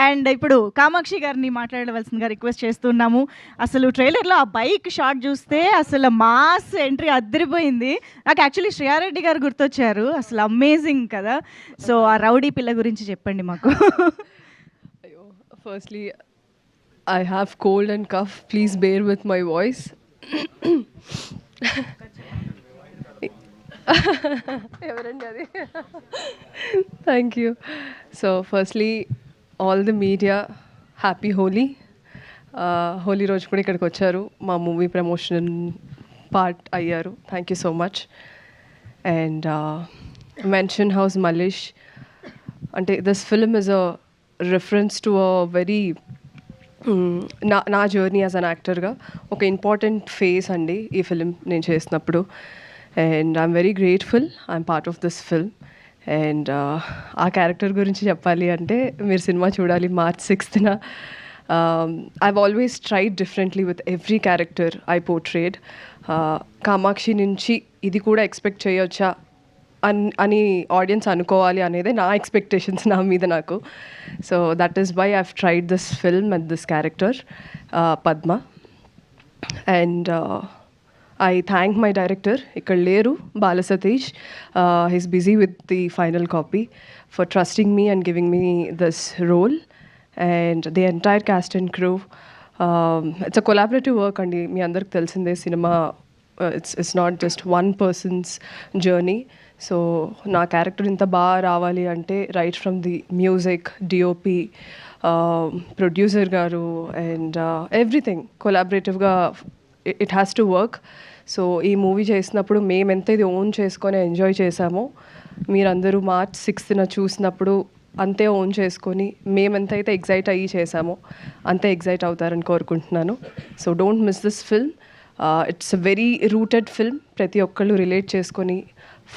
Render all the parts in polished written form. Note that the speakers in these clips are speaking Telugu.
అండ్ ఇప్పుడు కామాక్షి గారిని మాట్లాడవలసిందిగా రిక్వెస్ట్ చేస్తున్నాము. అసలు ట్రైలర్లో ఆ బైక్ షాట్ చూస్తే అసలు మాస్ ఎంట్రీ అద్దరిపోయింది. నాకు యాక్చువల్లీ శ్రేయారెడ్డి గారు గుర్తొచ్చారు. అసలు అమేజింగ్ కదా. సో ఆ రౌడీ పిల్ల గురించి చెప్పండి మాకు. Firstly, I have cold and cough. Please bear with my voice. Thank you. So, firstly, all the media, happy Holi. Holi రోజు కూడా ఇక్కడికి వచ్చారు, మా మూవీ ప్రమోషన్ పార్ట్ అయ్యారు. Thank you so much. And mansion house Mallesh అంటే this film is a reference to a very నా జర్నీ యాజ్ అన్ యాక్టర్గా ఒక ఇంపార్టెంట్ ఫేజ్ అండి ఈ ఫిలిం నేను చేసినప్పుడు. And I'm very grateful I'm part of this film. And ఆ క్యారెక్టర్ గురించి చెప్పాలి అంటే మీరు సినిమా చూడాలి March 6th. I've always tried differently with every character I portrayed. Kamakshi నుంచి ఇది కూడా ఎక్స్పెక్ట్ చేయొచ్చా అని ఆడియన్స్ అనుకోవాలి అనేదే నా ఎక్స్పెక్టేషన్స్ నా మీద నాకు. So that is why I've tried this film and this character Padma. And I thank my director, ఇక్కడ లేరు, బాల Satish. He's busy with the final copy, for trusting me and giving me this role. And the entire cast and crew. It's a collaborative work అండి. మీ అందరికి తెలిసిందే సినిమా it's not just one person's journey. So నా క్యారెక్టర్ ఇంత బాగా రావాలి అంటే right from the music, DOP, producer గారు అండ్ ఎవ్రీథింగ్ కొలాబరేటివ్గా it has to work. So ఈ మూవీ చేసినప్పుడు మేము ఎంత ఇది ఓన్ చేసుకొని ఎంజాయ్ చేసామో మీరందరూ March 6th చూసినప్పుడు అంతే ఓన్ చేసుకొని మేమెంతైతే ఎగ్జైట్ అయ్యి చేసామో అంతే ఎగ్జైట్ అవుతారని కోరుకుంటున్నాను. So don't miss this film. It's a very rooted film. ప్రతి ఒక్కళ్ళు రిలేట్ చేసుకొని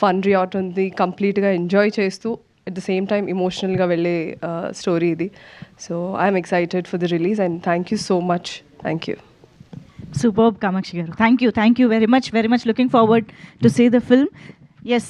ఫన్ రియాట్ ఉంది, కంప్లీట్గా ఎంజాయ్ చేస్తూ అట్ ద సేమ్ టైం ఇమోషనల్గా వెళ్ళే స్టోరీ ఇది. So I'm excited for the release and thank you so much. Thank you. Superb, Kamakshi garu. Thank you very much. Very much looking forward to see the film. Yes.